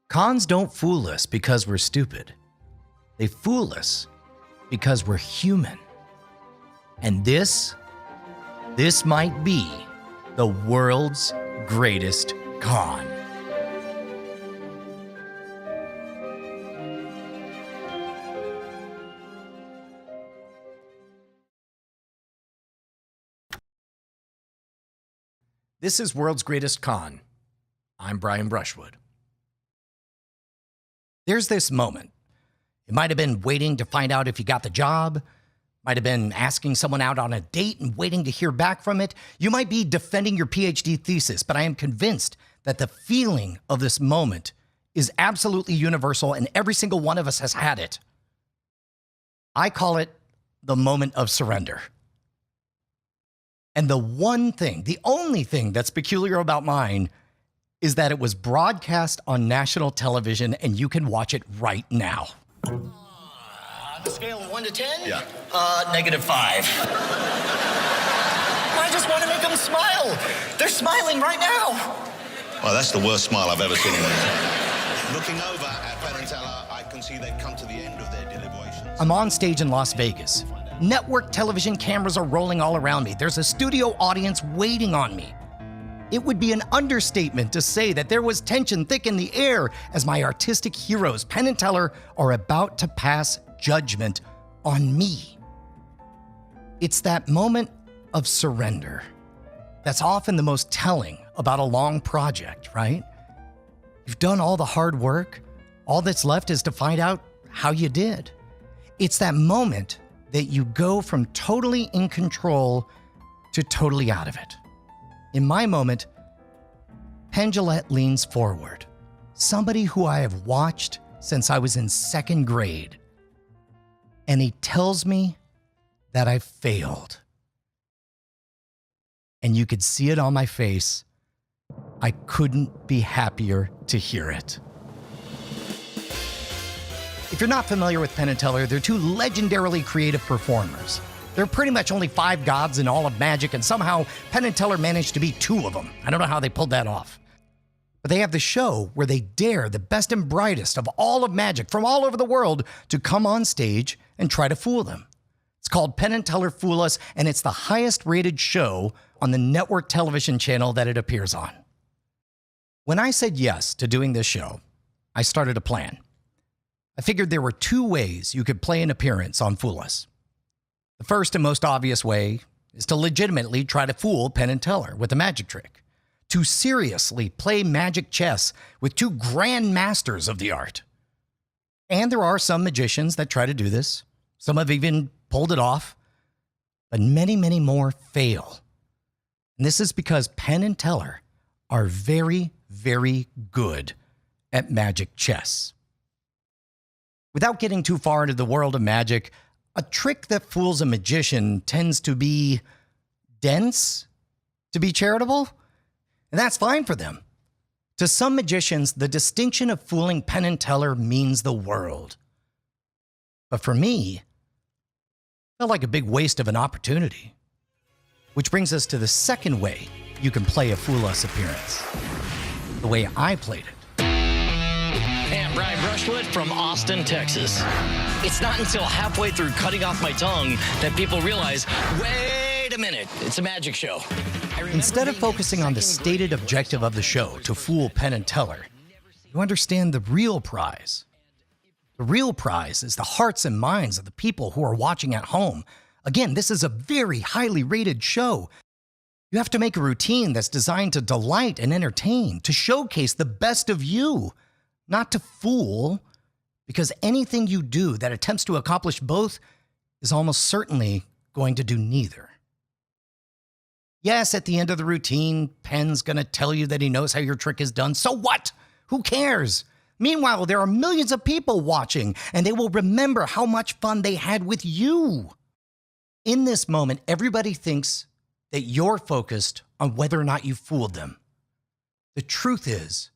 Cons don't fool us because we're stupid. They fool us because we're human. And this might be the world's greatest con. This is World's Greatest Con. I'm Brian Brushwood. There's this moment. It might have been waiting to find out if you got the job. Might have been asking someone out on a date and waiting to hear back from it. You might be defending your PhD thesis, but I am convinced that the feeling of this moment is absolutely universal and every single one of us has had it. I call it the moment of surrender. And the one thing, the only thing that's peculiar about mine is that it was broadcast on national television and you can watch it right now. On a scale of 1 to 10? Yeah. -5. I just want to make them smile. They're smiling right now. Well, that's the worst smile I've ever seen in my life. Looking over at Penn and Teller, I can see they've come to the end of their deliberations. I'm on stage in Las Vegas. Network television cameras are rolling all around me. There's a studio audience waiting on me. It would be an understatement to say that there was tension thick in the air as my artistic heroes, Penn and Teller, are about to pass judgment on me. It's that moment of surrender that's often the most telling about a long project, right? You've done all the hard work. All that's left is to find out how you did. It's that moment that you go from totally in control to totally out of it. In my moment, Penn Jillette leans forward, somebody who I have watched since I was in 2nd grade, and he tells me that I failed. And you could see it on my face. I couldn't be happier to hear it. If you're not familiar with Penn and Teller, they're two legendarily creative performers. There are pretty much only 5 gods in all of magic, and somehow Penn and Teller managed to be 2 of them. I don't know how they pulled that off. But they have the show where they dare the best and brightest of all of magic from all over the world to come on stage and try to fool them. It's called Penn and Teller Fool Us, and it's the highest rated show on the network television channel that it appears on. When I said yes to doing this show, I started a plan. I figured there were 2 ways you could play an appearance on Fool Us. The first and most obvious way is to legitimately try to fool Penn and Teller with a magic trick, to seriously play magic chess with 2 grand masters of the art. And there are some magicians that try to do this. Some have even pulled it off, but many, many more fail. And this is because Penn and Teller are very, very good at magic chess. Without getting too far into the world of magic, a trick that fools a magician tends to be dense, to be charitable, and that's fine for them. To some magicians, the distinction of fooling Penn and Teller means the world. But for me, it felt like a big waste of an opportunity. Which brings us to the second way you can play a Fool Us appearance. The way I played it. Hey, I'm Brian Brushwood from Austin, Texas. It's not until halfway through cutting off my tongue that people realize, wait a minute, it's a magic show. Instead of focusing on the stated objective of the show, to fool Penn and Teller, you understand the real prize. The real prize is the hearts and minds of the people who are watching at home. Again, this is a very highly rated show. You have to make a routine that's designed to delight and entertain, to showcase the best of you. Not to fool, because anything you do that attempts to accomplish both is almost certainly going to do neither. Yes, at the end of the routine, Penn's going to tell you that he knows how your trick is done. So what? Who cares? Meanwhile, there are millions of people watching, and they will remember how much fun they had with you. In this moment, everybody thinks that you're focused on whether or not you fooled them. The truth is,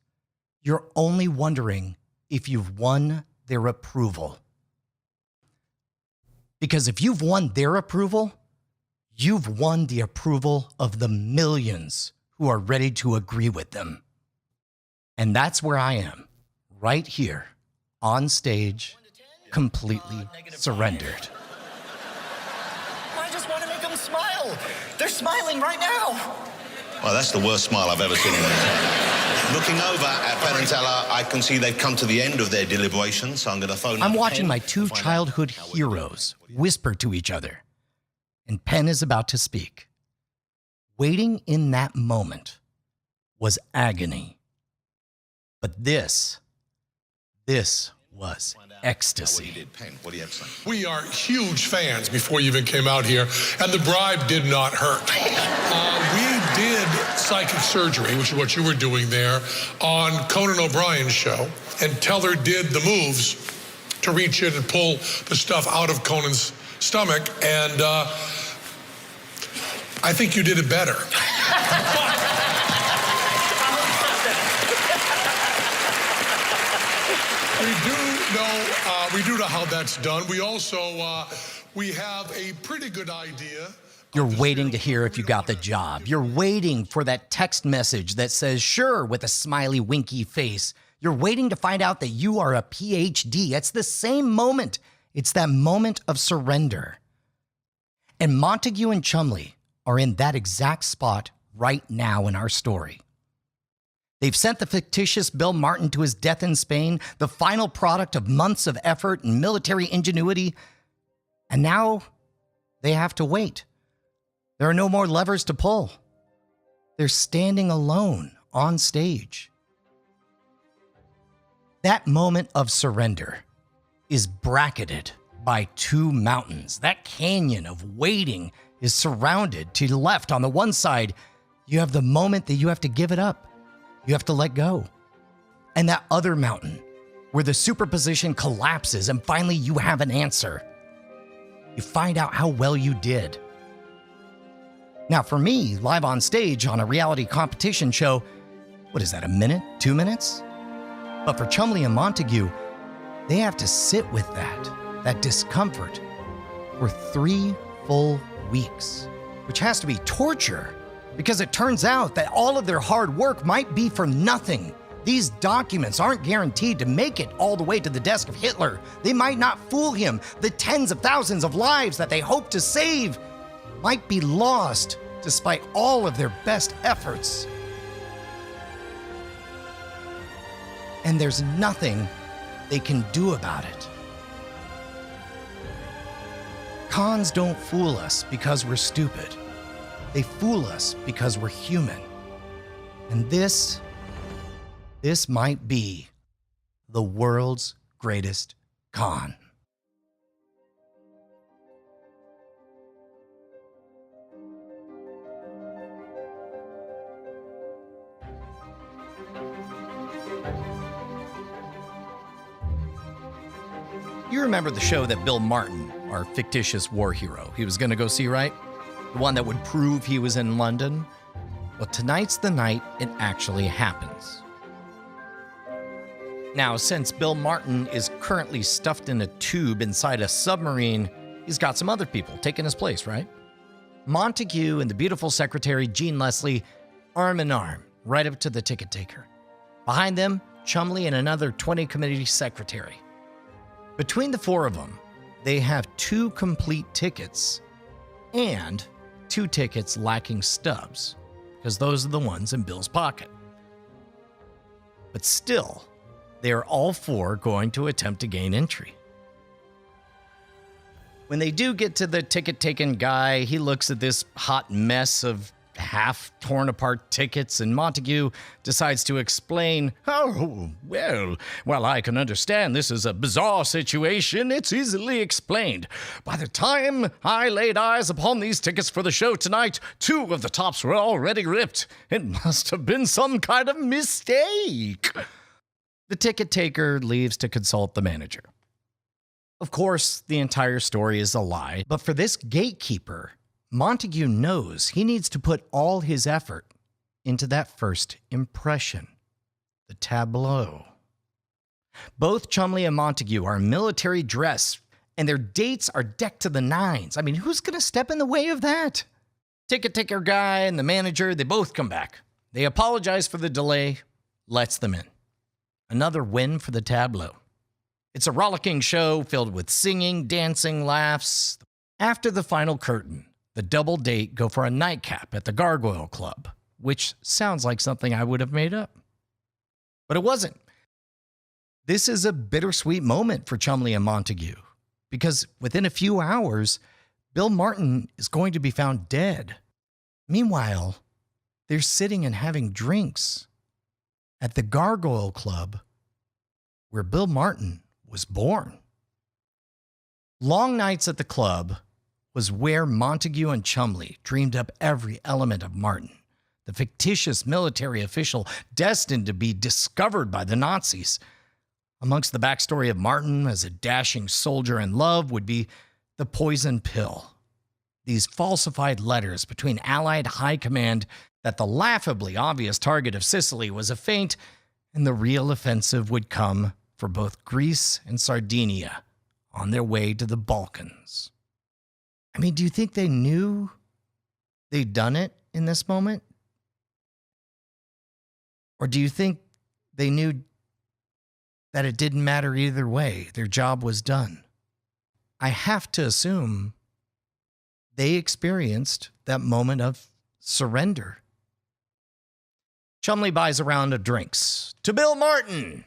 you're only wondering if you've won their approval. Because if you've won their approval, you've won the approval of the millions who are ready to agree with them. And that's where I am right here, on stage, completely surrendered. I just want to make them smile. They're smiling right now. Well, that's the worst smile I've ever seen in my life. Looking over at Penn and Teller, I can see they've come to the end of their deliberations, so I'm going to phone I'm up watching Penn my to two find out childhood how it heroes whisper to each other, and Penn is about to speak. Waiting in that moment was agony. But this was What ecstasy. he did, Penn. What do you have to say? We are huge fans before you even came out here, and the bribe did not hurt. We did psychic surgery, which is what you were doing there, on Conan O'Brien's show, and Teller did the moves to reach in and pull the stuff out of Conan's stomach, and I think you did it better. We do know how that's done. We also, we have a pretty good idea. You're waiting to hear if you got the job. You're waiting for that text message that says, sure, with a smiley, winky face. You're waiting to find out that you are a PhD. It's the same moment. It's that moment of surrender. And Montague and Chumley are in that exact spot right now in our story. They've sent the fictitious Bill Martin to his death in Spain, the final product of months of effort and military ingenuity. And now they have to wait. There are no more levers to pull. They're standing alone on stage. That moment of surrender is bracketed by two mountains. That canyon of waiting is surrounded. To the left, on the one side, you have the moment that you have to give it up. You have to let go. And that other mountain, where the superposition collapses and finally you have an answer. You find out how well you did. Now, for me, live on stage on a reality competition show, what is that, a minute, 2 minutes? But for Chumley and Montague, they have to sit with that discomfort, for 3 full weeks, which has to be torture. Because it turns out that all of their hard work might be for nothing. These documents aren't guaranteed to make it all the way to the desk of Hitler. They might not fool him. The tens of thousands of lives that they hope to save might be lost despite all of their best efforts. And there's nothing they can do about it. Cons don't fool us because we're stupid. They fool us because we're human. And this might be the world's greatest con. You remember the show that Bill Martin, our fictitious war hero, he was going to go see, right? The one that would prove he was in London? Well, tonight's the night it actually happens. Now, since Bill Martin is currently stuffed in a tube inside a submarine, he's got some other people taking his place, right? Montague and the beautiful secretary, Jean Leslie, arm in arm, right up to the ticket taker. Behind them, Chumley and another 20 committee secretary. Between the 4 of them, they have 2 complete tickets and 2 tickets lacking stubs, because those are the ones in Bill's pocket. But still, they are all 4 going to attempt to gain entry. When they do get to the ticket-taken guy, he looks at this hot mess of half-torn-apart tickets, and Montague decides to explain, "Oh, well, I can understand this is a bizarre situation. It's easily explained. By the time I laid eyes upon these tickets for the show tonight, 2 of the tops were already ripped. It must have been some kind of mistake." The ticket taker leaves to consult the manager. Of course, the entire story is a lie, but for this gatekeeper, Montague knows he needs to put all his effort into that first impression, the tableau. Both Chumley and Montague are in military dress, and their dates are decked to the nines. I mean, who's going to step in the way of that? Ticket taker guy and the manager, they both come back. They apologize for the delay, lets them in. Another win for the tableau. It's a rollicking show filled with singing, dancing, laughs. After the final curtain, the double date go for a nightcap at the Gargoyle Club, which sounds like something I would have made up. But it wasn't. This is a bittersweet moment for Chumlee and Montague, because within a few hours, Bill Martin is going to be found dead. Meanwhile, they're sitting and having drinks at the Gargoyle Club where Bill Martin was born. Long nights at the club was where Montague and Chumlee dreamed up every element of Martin, the fictitious military official destined to be discovered by the Nazis. Amongst the backstory of Martin as a dashing soldier in love would be the poison pill. These falsified letters between Allied high command that the laughably obvious target of Sicily was a feint, and the real offensive would come for both Greece and Sardinia on their way to the Balkans. I mean, do you think they knew they'd done it in this moment? Or do you think they knew that it didn't matter either way? Their job was done. I have to assume they experienced that moment of surrender. Chumlee buys a round of drinks to Bill Martin.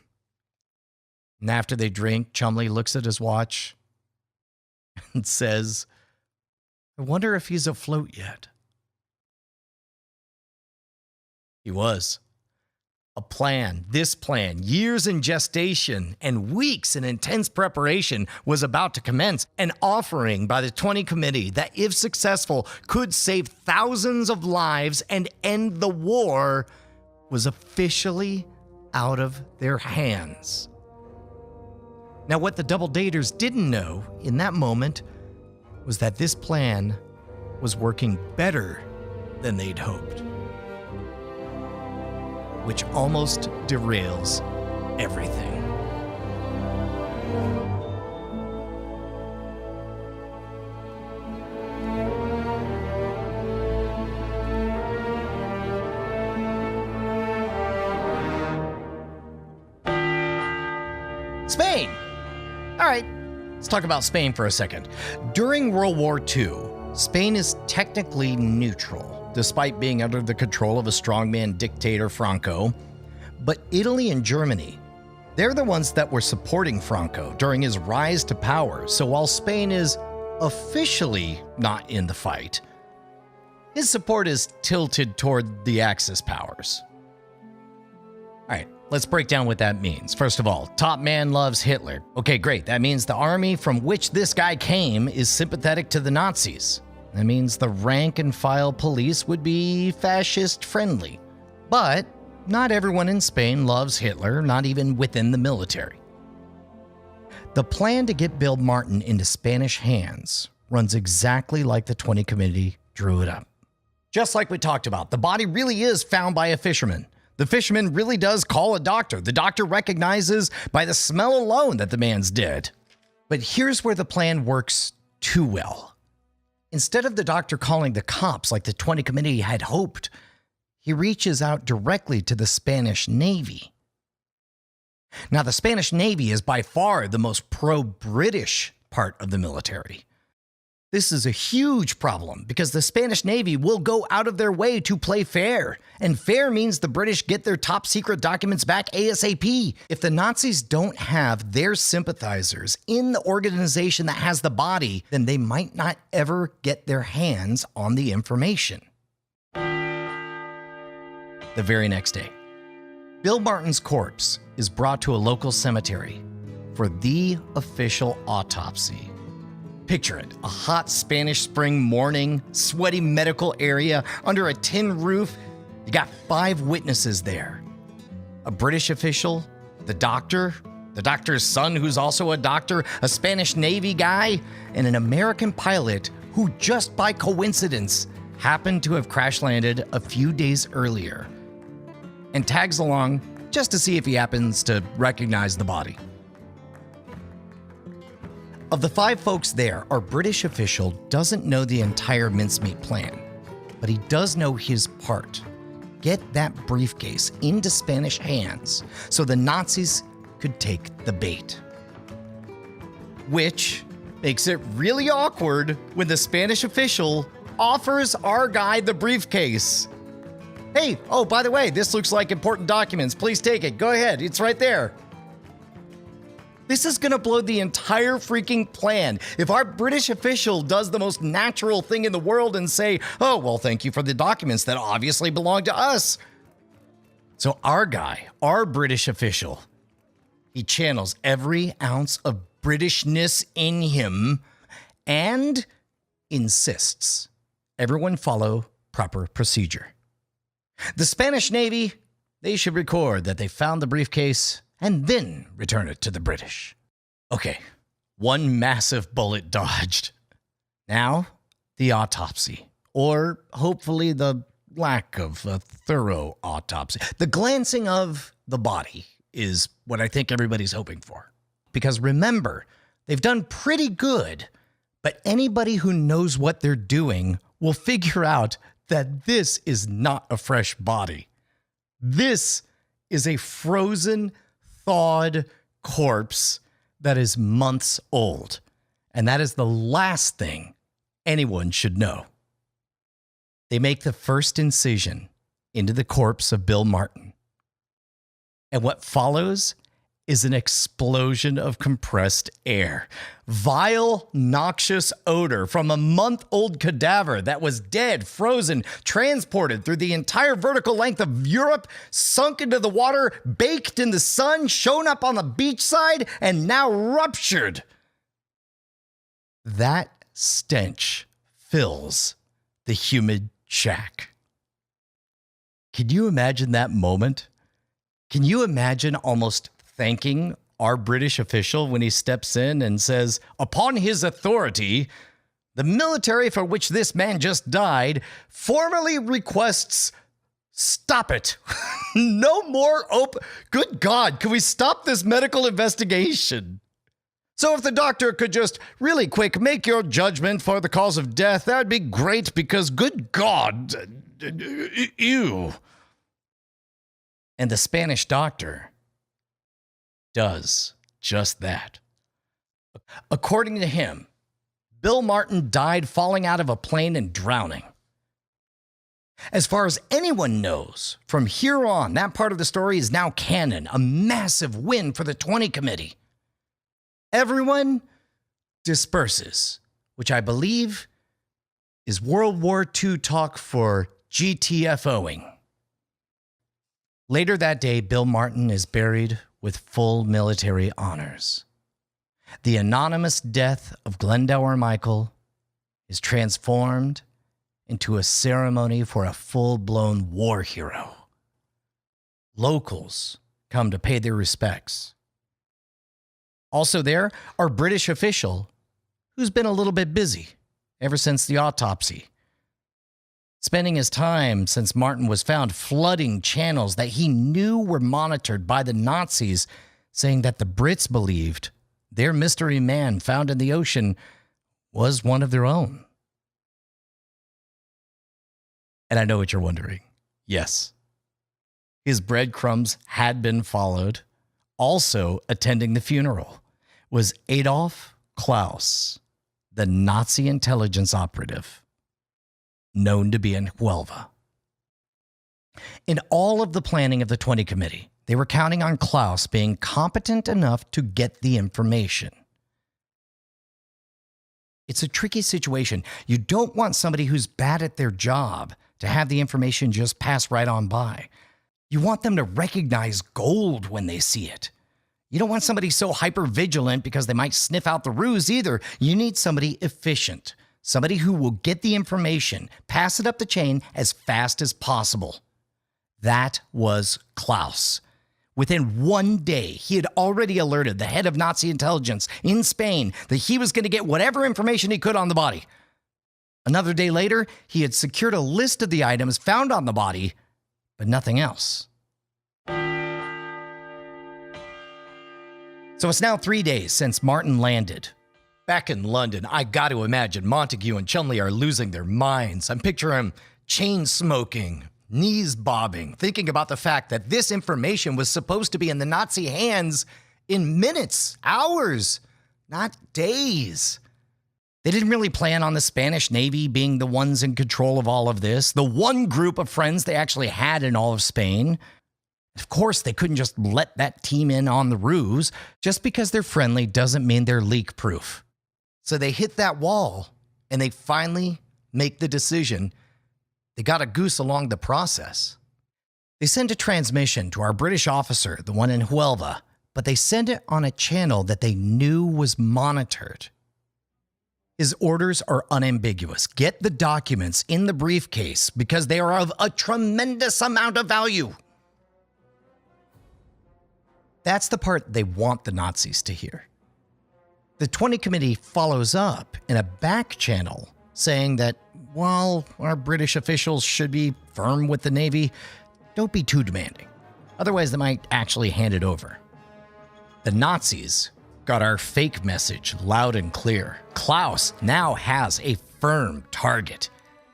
And after they drink, Chumlee looks at his watch and says, I wonder if he's afloat yet. He was. A plan, this plan, years in gestation and weeks in intense preparation was about to commence. An offering by the 20 Committee that, if successful, could save thousands of lives and end the war was officially out of their hands. Now, what the double daters didn't know in that moment was that this plan was working better than they'd hoped, which almost derails everything. Spain! All right, let's talk about Spain for a second. During World War II, Spain is technically neutral, despite being under the control of a strongman dictator Franco. But Italy and Germany, they're the ones that were supporting Franco during his rise to power. So while Spain is officially not in the fight, his support is tilted toward the Axis powers. All right, let's break down what that means. First of all, top man loves Hitler. Okay, great. That means the army from which this guy came is sympathetic to the Nazis. That means the rank and file police would be fascist friendly. But not everyone in Spain loves Hitler, not even within the military. The plan to get Bill Martin into Spanish hands runs exactly like the 20 Committee drew it up. Just like we talked about, the body really is found by a fisherman. The fisherman really does call a doctor. The doctor recognizes by the smell alone that the man's dead. But here's where the plan works too well. Instead of the doctor calling the cops like the 20 Committee had hoped, he reaches out directly to the Spanish Navy. Now, the Spanish Navy is by far the most pro-British part of the military. This is a huge problem because the Spanish Navy will go out of their way to play fair. And fair means the British get their top secret documents back ASAP. If the Nazis don't have their sympathizers in the organization that has the body, then they might not ever get their hands on the information. The very next day, Bill Martin's corpse is brought to a local cemetery for the official autopsy. Picture it, a hot Spanish spring morning, sweaty medical area under a tin roof. You got 5 witnesses there. A British official, the doctor's son who's also a doctor, a Spanish Navy guy, and an American pilot who just by coincidence happened to have crash landed a few days earlier and tags along just to see if he happens to recognize the body. Of the 5 folks there, our British official doesn't know the entire mincemeat plan, but he does know his part. get that briefcase into Spanish hands so the Nazis could take the bait. Which makes it really awkward when the Spanish official offers our guy the briefcase. Hey, oh, by the way, this looks like important documents. Please take it. Go ahead. It's right there. This is going to blow the entire freaking plan. If our British official does the most natural thing in the world and say, oh, well, thank you for the documents that obviously belong to us. So our guy, our British official, he channels every ounce of Britishness in him and insists everyone follow proper procedure. The Spanish Navy, they should record that they found the briefcase and then return it to the British. Okay, one massive bullet dodged. Now, the autopsy, or hopefully the lack of a thorough autopsy. The glancing of the body is what I think everybody's hoping for. Because remember, they've done pretty good, but anybody who knows what they're doing will figure out that this is not a fresh body. This is a frozen, thawed corpse that is months old. And that is the last thing anyone should know. They make the first incision into the corpse of Bill Martin. And what follows is an explosion of compressed air. Vile, noxious odor from a month-old cadaver that was dead, frozen, transported through the entire vertical length of Europe, sunk into the water, baked in the sun, shown up on the beachside, and now ruptured. That stench fills the humid shack. Can you imagine that moment? Can you imagine almost thanking our British official when he steps in and says, upon his authority, the military for which this man just died formally requests, stop it. No more Good God, can we stop this medical investigation? So if the doctor could just really quick make your judgment for the cause of death, that would be great because good God, ew. And the Spanish doctor does just that. According to him, Bill Martin died falling out of a plane and drowning. As far as anyone knows, from here on, that part of the story is now canon, a massive win for the 20 Committee. Everyone disperses, which I believe is World War II talk for GTFOing. Later that day, Bill Martin is buried with full military honors. The anonymous death of Glendower Michael is transformed into a ceremony for a full-blown war hero. Locals come to pay their respects. Also there, our British official, who's been a little bit busy ever since the autopsy, spending his time since Martin was found flooding channels that he knew were monitored by the Nazis, saying that the Brits believed their mystery man found in the ocean was one of their own. And I know what you're wondering. Yes, his breadcrumbs had been followed. Also attending the funeral was Adolf Klaus, the Nazi intelligence operative, known to be in Huelva. In all of the planning of the 20 Committee, they were counting on Klaus being competent enough to get the information. It's a tricky situation. You don't want somebody who's bad at their job to have the information just pass right on by. You want them to recognize gold when they see it. You don't want somebody so hyper-vigilant because they might sniff out the ruse either. You need somebody efficient. Somebody who will get the information, pass it up the chain as fast as possible. That was Klaus. Within one day, he had already alerted the head of Nazi intelligence in Spain that he was going to get whatever information he could on the body. Another day later, he had secured a list of the items found on the body, but nothing else. So it's now 3 days since Martin landed. Back in London, I got to imagine Montague and Chumley are losing their minds. I'm picturing him chain smoking, knees bobbing, thinking about the fact that this information was supposed to be in the Nazi hands in minutes, hours, not days. They didn't really plan on the Spanish Navy being the ones in control of all of this, the one group of friends they actually had in all of Spain. Of course, they couldn't just let that team in on the ruse. Just because they're friendly doesn't mean they're leak-proof. So they hit that wall, and they finally make the decision. They got a goose along the process. They send a transmission to our British officer, the one in Huelva, but they send it on a channel that they knew was monitored. His orders are unambiguous. Get the documents in the briefcase because they are of a tremendous amount of value. That's the part they want the Nazis to hear. The 20 Committee follows up in a back channel saying that while our British officials should be firm with the Navy, don't be too demanding. Otherwise, they might actually hand it over. The Nazis got our fake message loud and clear. Klaus now has a firm target.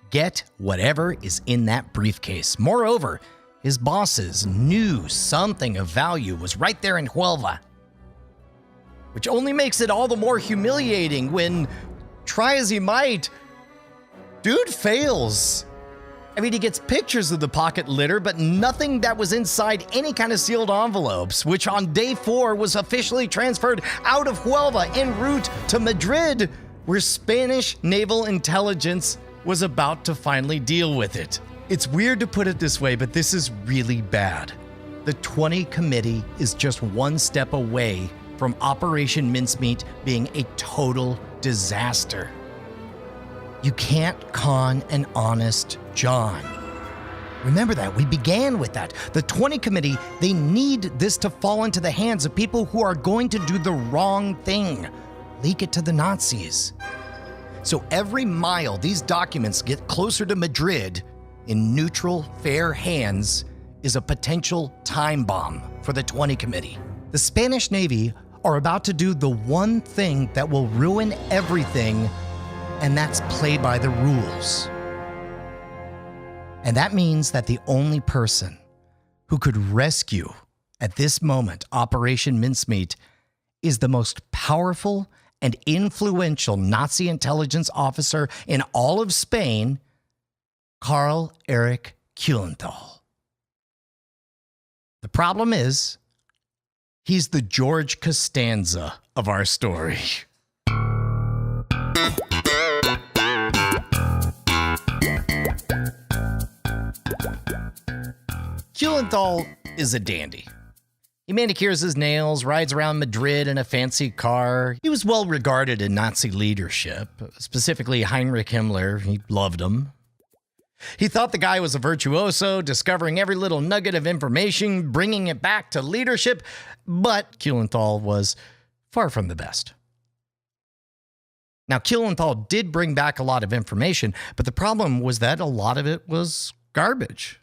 Get whatever is in that briefcase. Moreover, his bosses knew something of value was right there in Huelva, which only makes it all the more humiliating when, try as he might, dude fails. I mean, he gets pictures of the pocket litter, but nothing that was inside any kind of sealed envelopes, which on day 4 was officially transferred out of Huelva en route to Madrid, where Spanish naval intelligence was about to finally deal with it. It's weird to put it this way, but this is really bad. The 20 Committee is just one step away from Operation Mincemeat being a total disaster. You can't con an honest John. Remember that. We began with that. The 20 Committee, they need this to fall into the hands of people who are going to do the wrong thing. Leak it to the Nazis. So every mile these documents get closer to Madrid in neutral, fair hands is a potential time bomb for the 20 Committee. The Spanish Navy are about to do the one thing that will ruin everything, and that's play by the rules. And that means that the only person who could rescue, at this moment, Operation Mincemeat, is the most powerful and influential Nazi intelligence officer in all of Spain, Karl Erich Kuhlenthal. The problem is, he's the George Costanza of our story. Kuhlenthal is a dandy. He manicures his nails, rides around Madrid in a fancy car. He was well regarded in Nazi leadership, specifically Heinrich Himmler. He loved him. He thought the guy was a virtuoso, discovering every little nugget of information, bringing it back to leadership, but Kuhlenthal was far from the best. Now, Kuhlenthal did bring back a lot of information, but the problem was that a lot of it was garbage.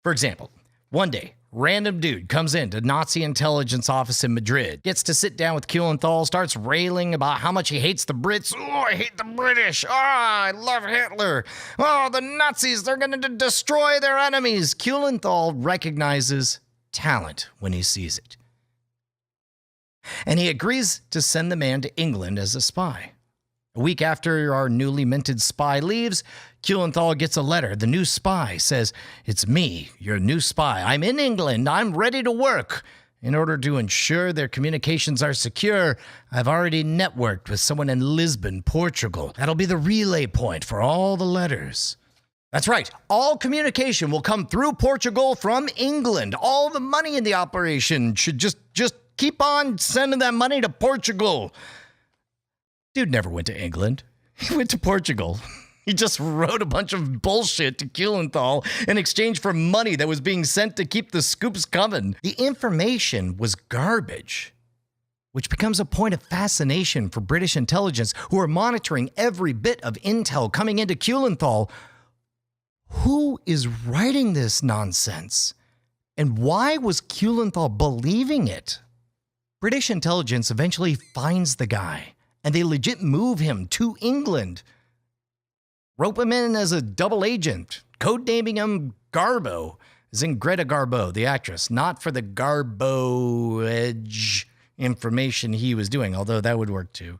For example, one day, random dude comes into Nazi intelligence office in Madrid, gets to sit down with Kuhlenthal, starts railing about how much he hates the Brits. Oh, I hate the British. Oh, I love Hitler. Oh, the Nazis, they're going to destroy their enemies. Kuhlenthal recognizes talent when he sees it. And he agrees to send the man to England as a spy. A week after our newly minted spy leaves, Kuhlenthal gets a letter. The new spy says, "It's me, your new spy. I'm in England. I'm ready to work. In order to ensure their communications are secure, I've already networked with someone in Lisbon, Portugal. That'll be the relay point for all the letters." That's right. All communication will come through Portugal from England. All the money in the operation should just keep on sending that money to Portugal. Dude never went to England. He went to Portugal. He just wrote a bunch of bullshit to Kuhlenthal in exchange for money that was being sent to keep the scoops coming. The information was garbage, which becomes a point of fascination for British intelligence, who are monitoring every bit of intel coming into Kuhlenthal. Who is writing this nonsense? And why was Kuhlenthal believing it? British intelligence eventually finds the guy, and they legit move him to England. Rope him in as a double agent, codenaming him Garbo, as in Greta Garbo, the actress, not for the Garbo-edge information he was doing, although that would work too.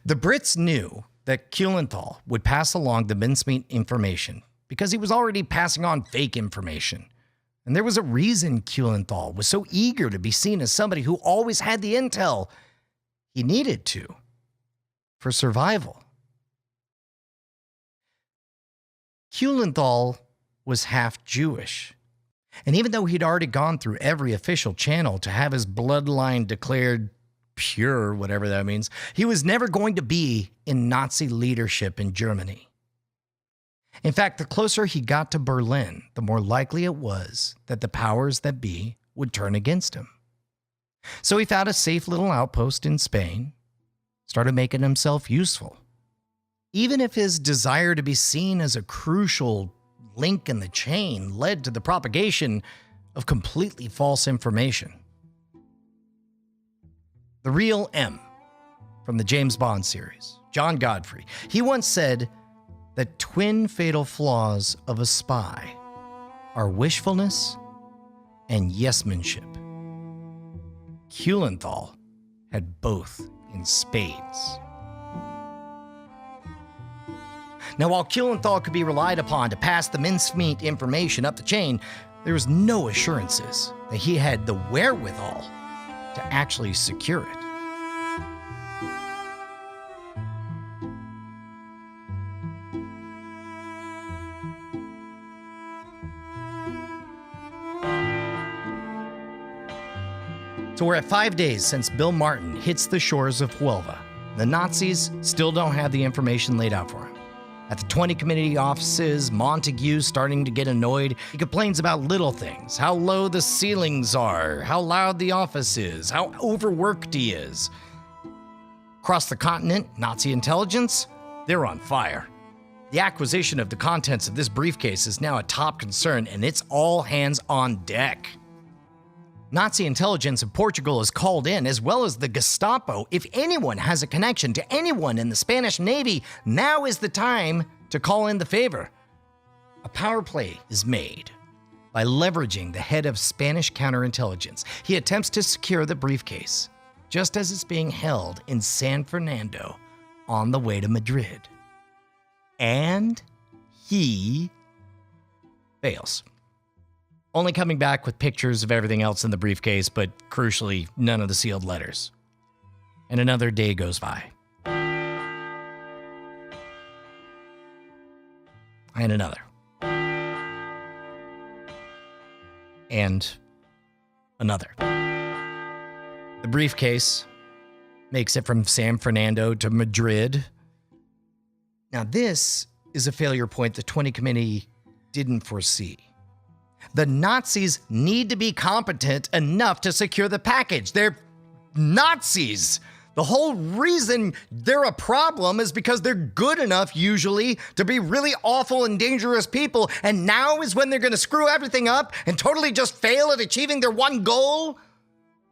The Brits knew that Kuhlenthal would pass along the mincemeat information because he was already passing on fake information. And there was a reason Kuhlenthal was so eager to be seen as somebody who always had the intel he needed to for survival. Kuhlenthal was half Jewish. And even though he'd already gone through every official channel to have his bloodline declared pure, whatever that means, he was never going to be in Nazi leadership in Germany. In fact, the closer he got to Berlin, the more likely it was that the powers that be would turn against him. So he found a safe little outpost in Spain, started making himself useful. Even if his desire to be seen as a crucial link in the chain led to the propagation of completely false information. The real M from the James Bond series, John Godfrey, he once said that twin fatal flaws of a spy are wishfulness and yes-manship. Kuhlenthal had both in spades. Now, while Kuhlenthal could be relied upon to pass the mincemeat information up the chain, there was no assurances that he had the wherewithal to actually secure it. So we're at 5 days since Bill Martin hits the shores of Huelva. The Nazis still don't have the information laid out for him. At the 20 committee offices, Montague's starting to get annoyed. He complains about little things, how low the ceilings are, how loud the office is, how overworked he is. Across the continent, Nazi intelligence, they're on fire. The acquisition of the contents of this briefcase is now a top concern, and it's all hands on deck. Nazi intelligence in Portugal is called in, as well as the Gestapo. If anyone has a connection to anyone in the Spanish Navy, now is the time to call in the favor. A power play is made by leveraging the head of Spanish counterintelligence. He attempts to secure the briefcase, just as it's being held in San Fernando on the way to Madrid. And he fails. Only coming back with pictures of everything else in the briefcase, but crucially, none of the sealed letters. And another day goes by. And another. And another. The briefcase makes it from San Fernando to Madrid. Now, this is a failure point the 20 Committee didn't foresee. The Nazis need to be competent enough to secure the package. They're Nazis. The whole reason they're a problem is because they're good enough, usually, to be really awful and dangerous people, and now is when they're going to screw everything up and totally just fail at achieving their one goal?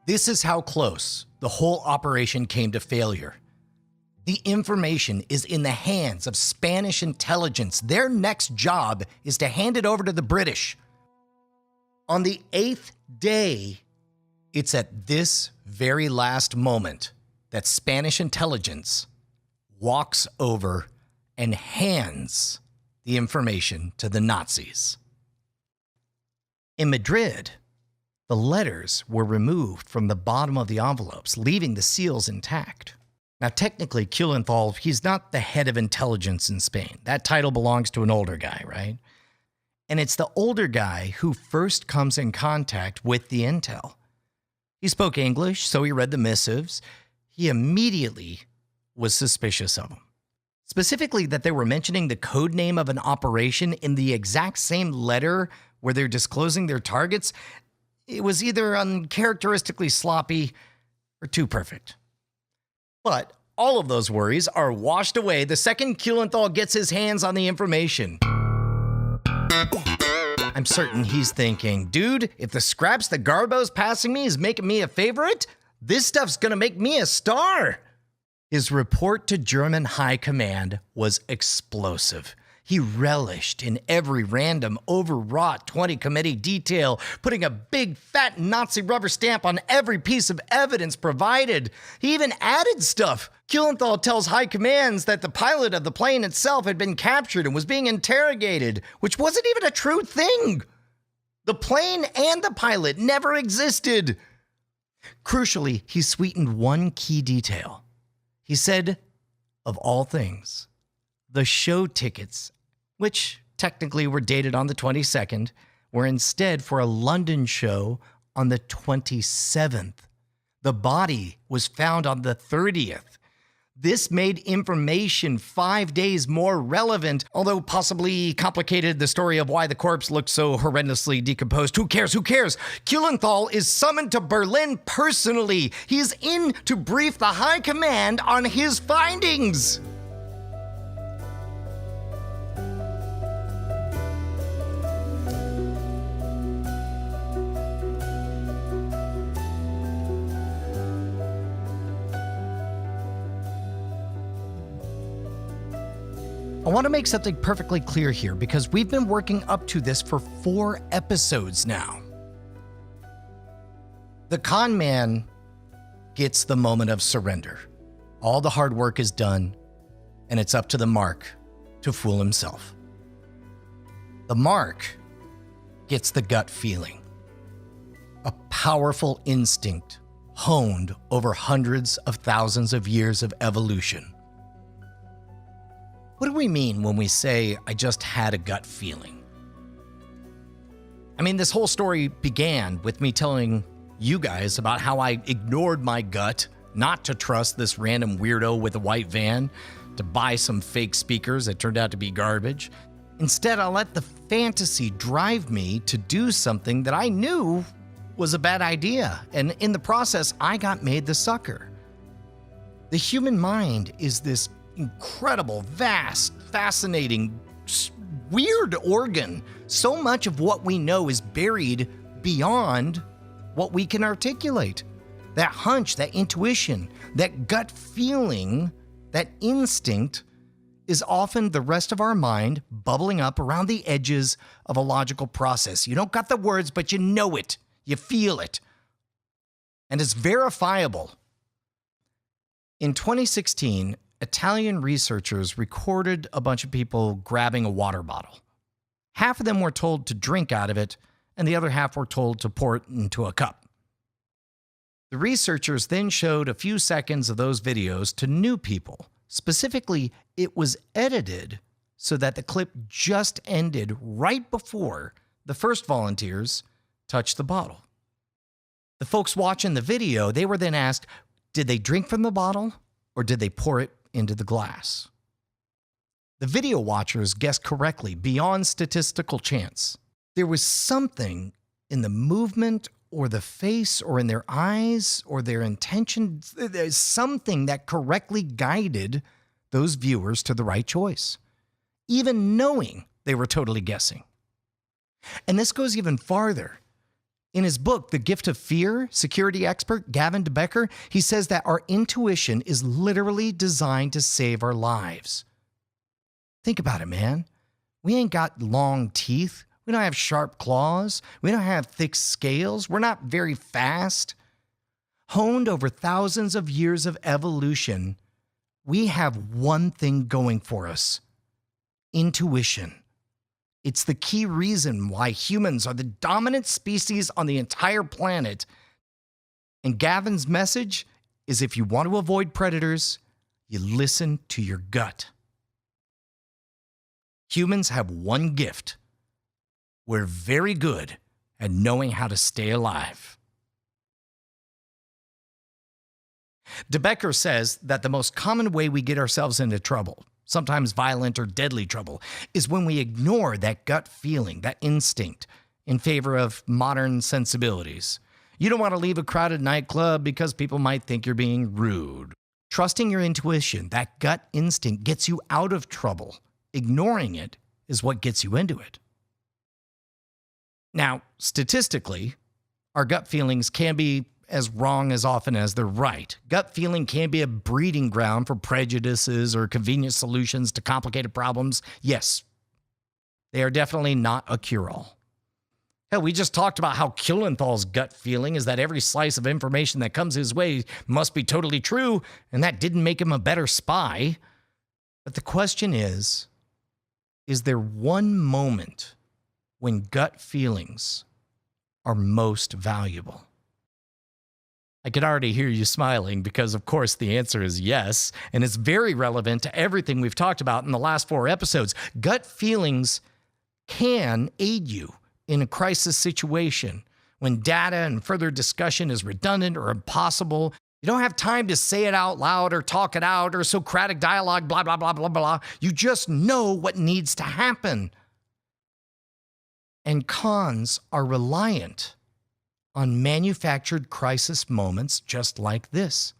This is how close the whole operation came to failure. The information is in the hands of Spanish intelligence. Their next job is to hand it over to the British. On the 8th day, it's at this very last moment that Spanish intelligence walks over and hands the information to the Nazis. In Madrid, the letters were removed from the bottom of the envelopes, leaving the seals intact. Now, technically, Kuhlenthal, he's not the head of intelligence in Spain. That title belongs to an older guy, right? And it's the older guy who first comes in contact with the intel. He spoke English, so he read the missives. He immediately was suspicious of them. Specifically that they were mentioning the code name of an operation in the exact same letter where they're disclosing their targets. It was either uncharacteristically sloppy or too perfect. But all of those worries are washed away the second Kuhlenthal gets his hands on the information. I'm certain he's thinking, dude, if the scraps that Garbo's passing me is making me a favorite, this stuff's gonna make me a star. His report to German high command was explosive. He relished in every random, overwrought 20-committee detail, putting a big, fat Nazi rubber stamp on every piece of evidence provided. He even added stuff. Kuhlenthal tells high commands that the pilot of the plane itself had been captured and was being interrogated, which wasn't even a true thing. The plane and the pilot never existed. Crucially, he sweetened one key detail. He said, of all things, the show tickets, which technically were dated on the 22nd, were instead for a London show on the 27th. The body was found on the 30th. This made information 5 days more relevant, although possibly complicated the story of why the corpse looked so horrendously decomposed. Who cares? Who cares? Kuhlenthal is summoned to Berlin personally. He's in to brief the high command on his findings. I want to make something perfectly clear here because we've been working up to this for 4 episodes now. The con man gets the moment of surrender. All the hard work is done, and it's up to the mark to fool himself. The mark gets the gut feeling, a powerful instinct honed over hundreds of thousands of years of evolution. What do we mean when we say, I just had a gut feeling? I mean, this whole story began with me telling you guys about how I ignored my gut not to trust this random weirdo with a white van, to buy some fake speakers that turned out to be garbage. Instead, I let the fantasy drive me to do something that I knew was a bad idea. And in the process, I got made the sucker. The human mind is this incredible, vast, fascinating, weird organ. So much of what we know is buried beyond what we can articulate. That hunch, that intuition, that gut feeling, that instinct is often the rest of our mind bubbling up around the edges of a logical process. You don't got the words, but you know it. You feel it. And it's verifiable. In 2016, Italian researchers recorded a bunch of people grabbing a water bottle. Half of them were told to drink out of it, and the other half were told to pour it into a cup. The researchers then showed a few seconds of those videos to new people. Specifically, it was edited so that the clip just ended right before the first volunteers touched the bottle. The folks watching the video, they were then asked, did they drink from the bottle or did they pour it into the glass? The video watchers guessed correctly beyond statistical chance. There was something in the movement or the face or in their eyes or their intention. There's something that correctly guided those viewers to the right choice, even knowing they were totally guessing. And this goes even farther. In his book, The Gift of Fear, security expert Gavin de Becker, he says that our intuition is literally designed to save our lives. Think about it, man. We ain't got long teeth. We don't have sharp claws. We don't have thick scales. We're not very fast. Honed over thousands of years of evolution, we have one thing going for us: intuition. It's the key reason why humans are the dominant species on the entire planet. And Gavin's message is, if you want to avoid predators, you listen to your gut. Humans have one gift. We're very good at knowing how to stay alive. De Becker says that the most common way we get ourselves into trouble, sometimes violent or deadly trouble, is when we ignore that gut feeling, that instinct, in favor of modern sensibilities. You don't want to leave a crowded nightclub because people might think you're being rude. Trusting your intuition, that gut instinct, gets you out of trouble. Ignoring it is what gets you into it. Now, statistically, our gut feelings can be as wrong as often as they're right. Gut feeling can be a breeding ground for prejudices or convenient solutions to complicated problems. Yes, They are definitely not a cure-all. Hell, we just talked about how Kulenthal's gut feeling is that every slice of information that comes his way must be totally true, and that didn't make him a better spy. But the question is there one moment when gut feelings are most valuable? I can already hear you smiling because, of course, the answer is yes, and it's very relevant to everything we've talked about in the last 4 episodes. Gut feelings can aid you in a crisis situation when data and further discussion is redundant or impossible. You don't have time to say it out loud or talk it out or Socratic dialogue, blah, blah, blah, blah, blah. You just know what needs to happen. And cons are reliant on manufactured crisis moments just like this.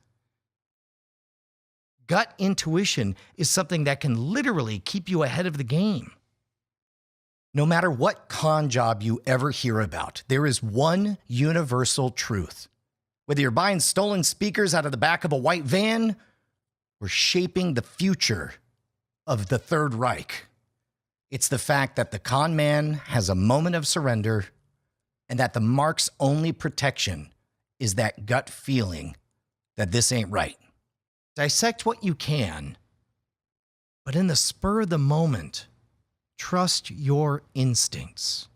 Gut intuition is something that can literally keep you ahead of the game. No matter what con job you ever hear about, there is one universal truth. Whether you're buying stolen speakers out of the back of a white van or shaping the future of the Third Reich, it's the fact that the con man has a moment of surrender and that the mark's only protection is that gut feeling that this ain't right. Dissect what you can, but in the spur of the moment, trust your instincts.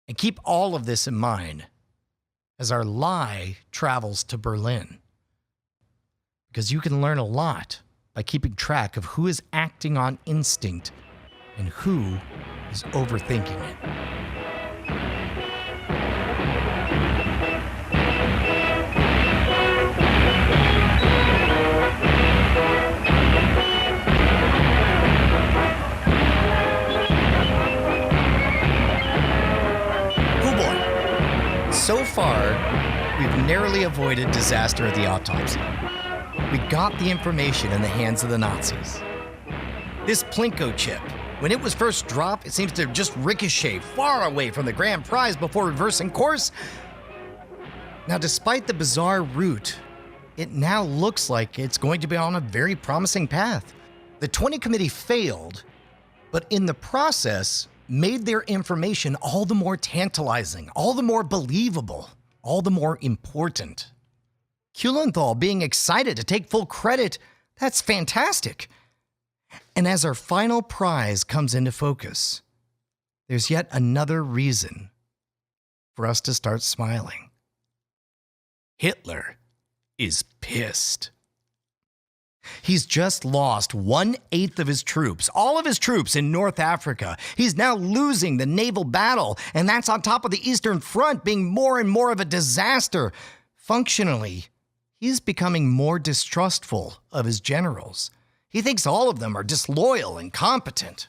And keep all of this in mind as our lie travels to Berlin. Because you can learn a lot by keeping track of who is acting on instinct and who is overthinking it. So far, we've narrowly avoided disaster at the autopsy. We got the information in the hands of the Nazis. This Plinko chip, when it was first dropped, it seems to just ricochet far away from the grand prize before reversing course. Now, despite the bizarre route, it now looks like it's going to be on a very promising path. The 20 committee failed, but in the process, made their information all the more tantalizing, all the more believable, all the more important. Kulenthal being excited to take full credit, that's fantastic. And as our final prize comes into focus, there's yet another reason for us to start smiling. Hitler is pissed. He's just lost 1/8 of his troops, all of his troops in North Africa. He's now losing the naval battle, and that's on top of the Eastern Front being more and more of a disaster. Functionally, he's becoming more distrustful of his generals. He thinks all of them are disloyal and incompetent.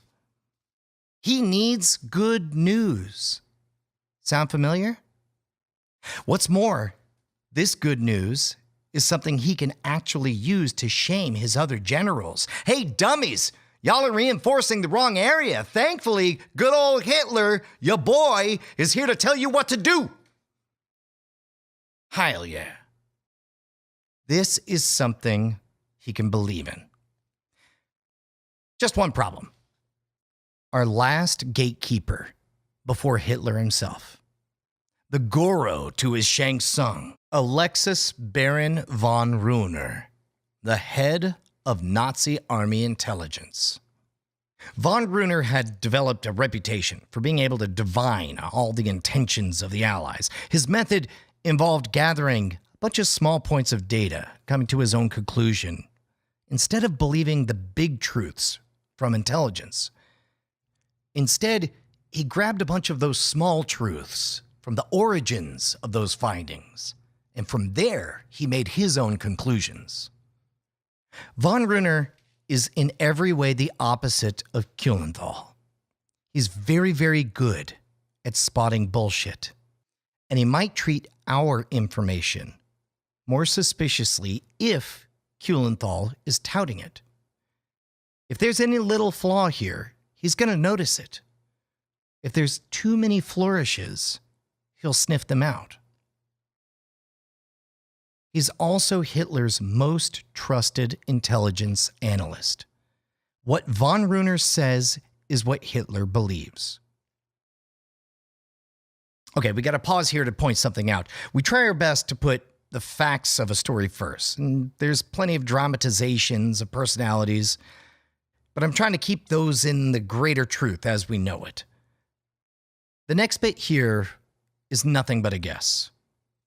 He needs good news. Sound familiar? What's more, this good news is something he can actually use to shame his other generals. Hey, dummies, y'all are reinforcing the wrong area. Thankfully, good old Hitler, your boy, is here to tell you what to do. Heil yeah. This is something he can believe in. Just one problem. Our last gatekeeper before Hitler himself. The Goro to his Shang Tsung, Alexis Baron von Runer, the head of Nazi army intelligence. Von Runer had developed a reputation for being able to divine all the intentions of the Allies. His method involved gathering a bunch of small points of data, coming to his own conclusion, instead of believing the big truths from intelligence. Instead, he grabbed a bunch of those small truths from the origins of those findings, and from there, he made his own conclusions. Von Runer is in every way the opposite of Kulenthal. He's very, very good at spotting bullshit, and he might treat our information more suspiciously if Kulenthal is touting it. If there's any little flaw here, he's going to notice it. If there's too many flourishes, he'll sniff them out. He's also Hitler's most trusted intelligence analyst. What von Runer says is what Hitler believes. Okay, we got to pause here to point something out. We try our best to put the facts of a story first, and there's plenty of dramatizations of personalities, but I'm trying to keep those in the greater truth as we know it. The next bit here is nothing but a guess.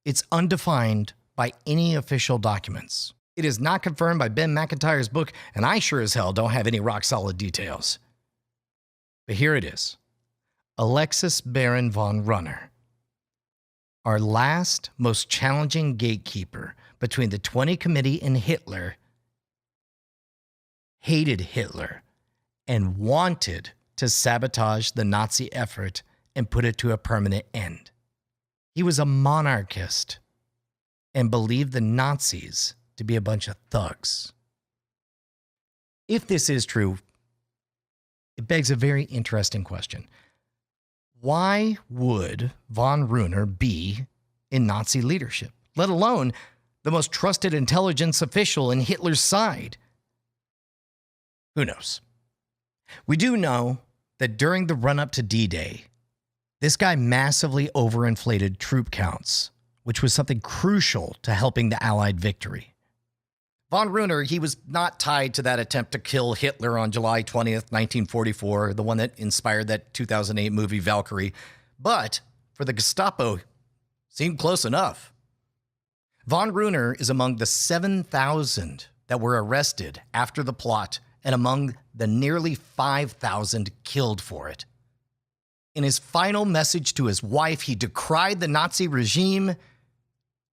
It's undefined by any official documents. It is not confirmed by Ben McIntyre's book, and I sure as hell don't have any rock-solid details. But here it is. Alexis Baron von Runner, our last, most challenging gatekeeper between the 20 Committee and Hitler, hated Hitler and wanted to sabotage the Nazi effort and put it to a permanent end. He was a monarchist and believed the Nazis to be a bunch of thugs. If this is true, it begs a very interesting question. Why would von Runner be in Nazi leadership, let alone the most trusted intelligence official in Hitler's side? Who knows? We do know that during the run-up to D-Day, this guy massively overinflated troop counts, which was something crucial to helping the Allied victory. Von Runner, he was not tied to that attempt to kill Hitler on July 20th, 1944, the one that inspired that 2008 movie Valkyrie, but for the Gestapo, seemed close enough. Von Runner is among the 7,000 that were arrested after the plot and among the nearly 5,000 killed for it. In his final message to his wife, he decried the Nazi regime,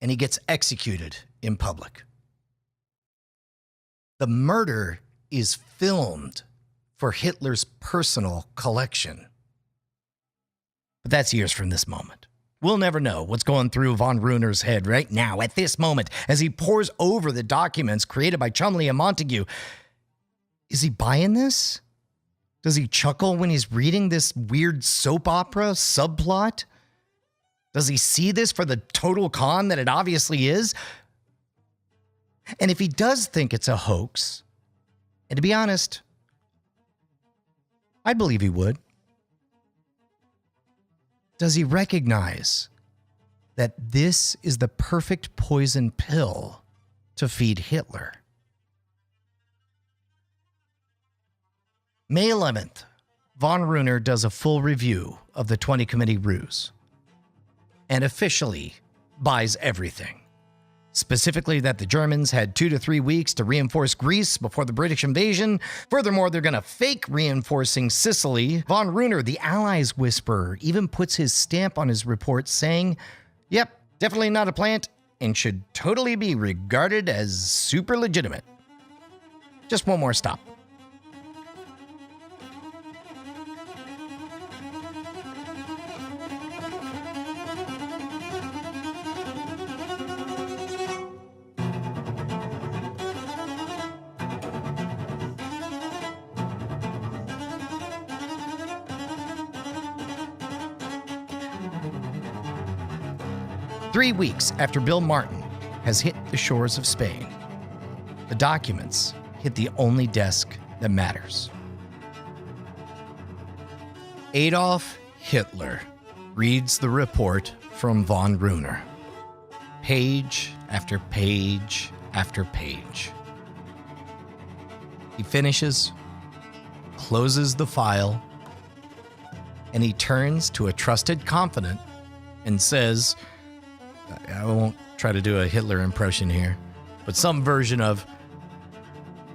and he gets executed in public. The murder is filmed for Hitler's personal collection. But that's years from this moment. We'll never know what's going through von Runner's head right now, at this moment, as he pores over the documents created by Chumley and Montague. Is he buying this? Does he chuckle when he's reading this weird soap opera subplot? Does he see this for the total con that it obviously is? And if he does think it's a hoax, and to be honest, I believe he would, does he recognize that this is the perfect poison pill to feed Hitler? May 11th, von Runner does a full review of the 20 Committee ruse and officially buys everything. Specifically that the Germans had 2 to 3 weeks to reinforce Greece before the British invasion. Furthermore, they're going to fake reinforcing Sicily. Von Runner, the Allies whisperer, even puts his stamp on his report saying, yep, definitely not a plant and should totally be regarded as super legitimate. Just one more stop. Three weeks after Bill Martin has hit the shores of Spain, the documents hit the only desk that matters. Adolf Hitler reads the report from von Runner, page after page after page. He finishes, closes the file, and he turns to a trusted confidant and says, I won't try to do a Hitler impression here, but some version of,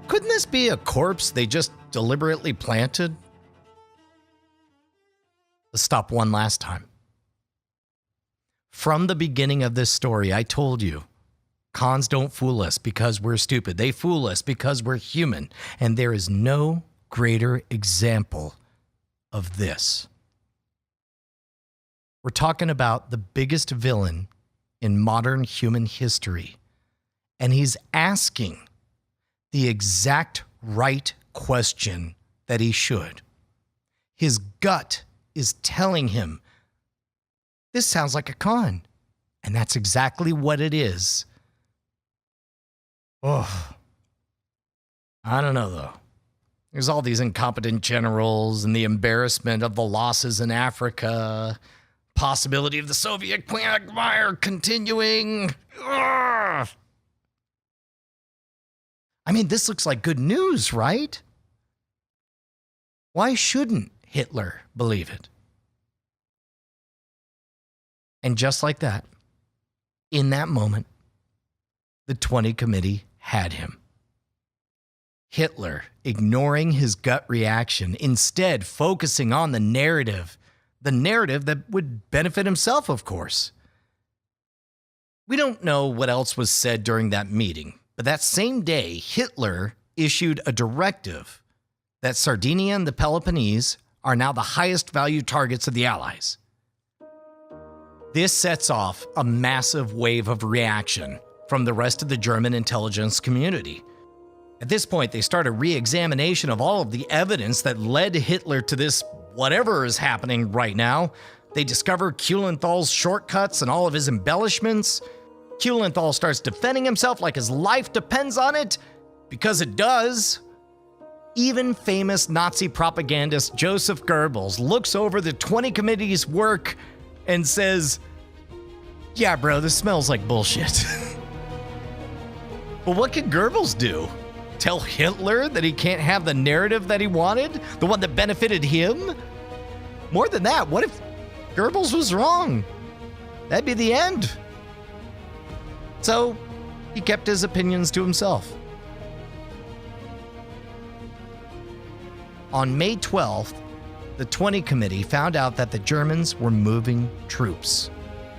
couldn't this be a corpse they just deliberately planted? Let's stop one last time. From the beginning of this story, I told you, cons don't fool us because we're stupid. They fool us because we're human. And there is no greater example of this. We're talking about the biggest villain in modern human history. And he's asking the exact right question that he should. His gut is telling him, this sounds like a con. And that's exactly what it is. Oh, I don't know though. There's all these incompetent generals and the embarrassment of the losses in Africa, possibility of the Soviet quagmire continuing. Ugh. I mean, this looks like good news, right? Why shouldn't Hitler believe it? And just like that, in that moment, the 20 Committee had him. Hitler ignoring his gut reaction, instead focusing on the narrative that would benefit himself, of course. We don't know what else was said during that meeting, but that same day, Hitler issued a directive that Sardinia and the Peloponnese are now the highest value targets of the Allies. This sets off a massive wave of reaction from the rest of the German intelligence community. At this point, they start a re-examination of all of the evidence that led Hitler to this whatever is happening right now. They discover Kuhlenthal's shortcuts and all of his embellishments. Kuhlenthal starts defending himself like his life depends on it, because it does. Even famous Nazi propagandist Joseph Goebbels looks over the 20 Committee's work and says, "Yeah, bro, this smells like bullshit." But what could Goebbels do? Tell Hitler that he can't have the narrative that he wanted? The one that benefited him? More than that, what if Goebbels was wrong? That'd be the end. So, he kept his opinions to himself. On May 12th, the 20 Committee found out that the Germans were moving troops.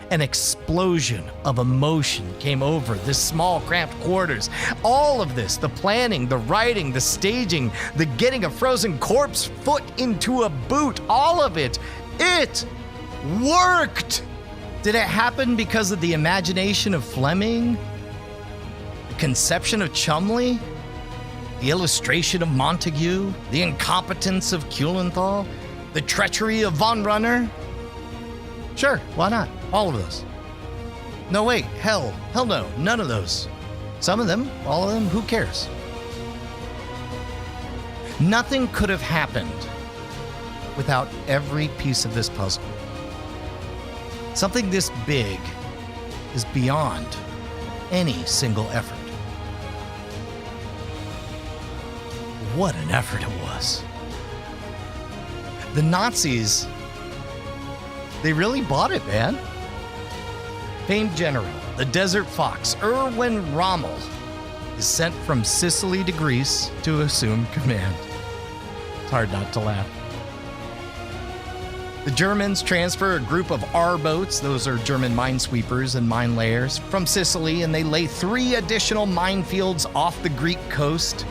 An explosion of emotion came over this small, cramped quarters. All of this, the planning, the writing, the staging, the getting a frozen corpse foot into a boot, all of it worked! Did it happen because of the imagination of Fleming? The conception of Chumley? The illustration of Montague? The incompetence of Kuhlenthal? The treachery of von Runner? Sure, why not? All of those. No, wait, hell no, none of those. Some of them, all of them, who cares? Nothing could have happened without every piece of this puzzle. Something this big is beyond any single effort. What an effort it was. The Nazis, they really bought it, man. Famed general, the Desert Fox, Erwin Rommel, is sent from Sicily to Greece to assume command. It's hard not to laugh. The Germans transfer a group of R-boats, those are German minesweepers and mine layers, from Sicily, and they lay 3 additional minefields off the Greek coast.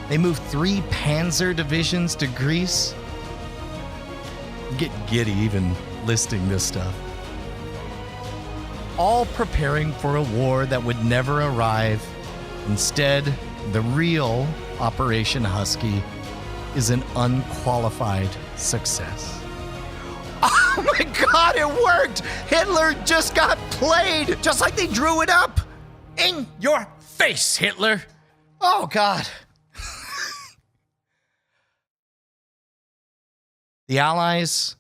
They move 3 panzer divisions to Greece. Get giddy even listing this stuff. All preparing for a war that would never arrive. Instead, the real Operation Husky is an unqualified success. Oh my God, it worked! Hitler just got played, just like they drew it up. In your face, Hitler. Oh God. The Allies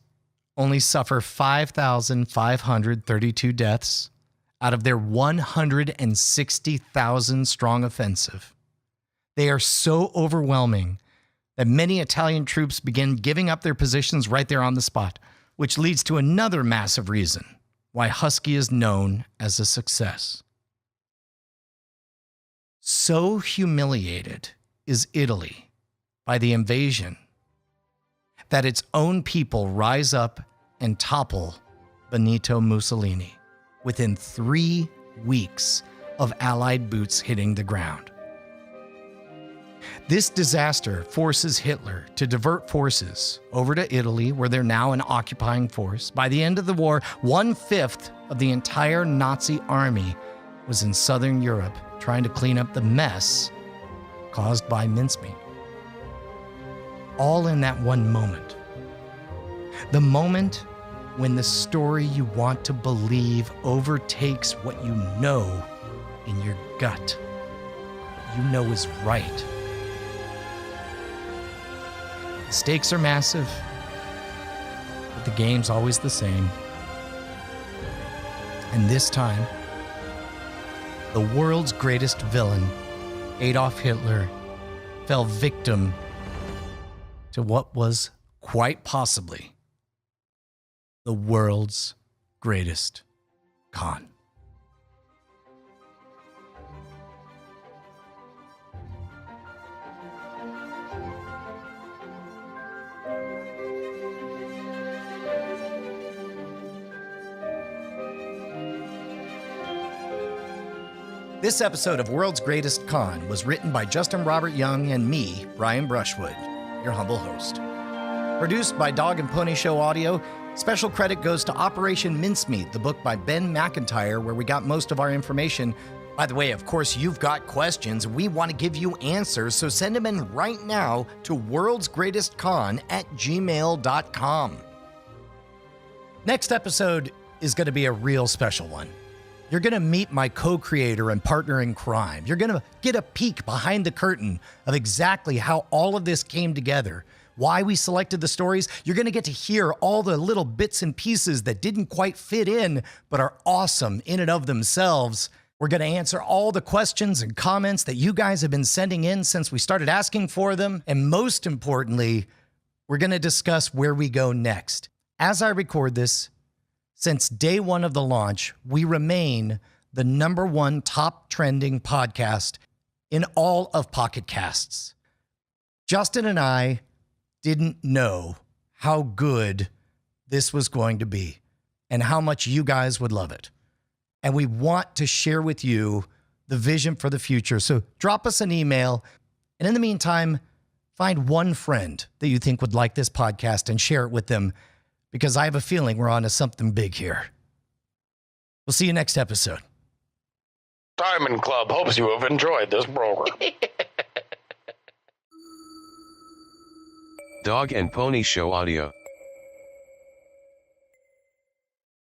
only suffer 5,532 deaths out of their 160,000 strong offensive. They are so overwhelming that many Italian troops begin giving up their positions right there on the spot, which leads to another massive reason why Husky is known as a success. So humiliated is Italy by the invasion that its own people rise up and topple Benito Mussolini within 3 weeks of Allied boots hitting the ground. This disaster forces Hitler to divert forces over to Italy, where they're now an occupying force. By the end of the war, 1/5 of the entire Nazi army was in southern Europe trying to clean up the mess caused by mincemeat. All in that one moment. The moment when the story you want to believe overtakes what you know in your gut. You know is right. The stakes are massive, but the game's always the same. And this time, the world's greatest villain, Adolf Hitler, fell victim to what was quite possibly the world's greatest con. This episode of World's Greatest Con was written by Justin Robert Young and me, Brian Brushwood, your humble host. Produced by Dog and Pony Show Audio, special credit goes to Operation Mincemeat, the book by Ben McIntyre, where we got most of our information. By the way, of course, you've got questions. We want to give you answers, so send them in right now to worldsgreatestcon@gmail.com. Next episode is going to be a real special one. You're going to meet my co-creator and partner in crime. You're going to get a peek behind the curtain of exactly how all of this came together, why we selected the stories. You're going to get to hear all the little bits and pieces that didn't quite fit in, but are awesome in and of themselves. We're going to answer all the questions and comments that you guys have been sending in since we started asking for them. And most importantly, we're going to discuss where we go next. As I record this, since day one of the launch, we remain the #1 top trending podcast in all of Pocket Casts. Justin and I didn't know how good this was going to be and how much you guys would love it. And we want to share with you the vision for the future. So drop us an email. And in the meantime, find one friend that you think would like this podcast and share it with them, because I have a feeling we're on to something big here. We'll see you next episode. Diamond Club hopes you have enjoyed this program. Dog and Pony Show Audio.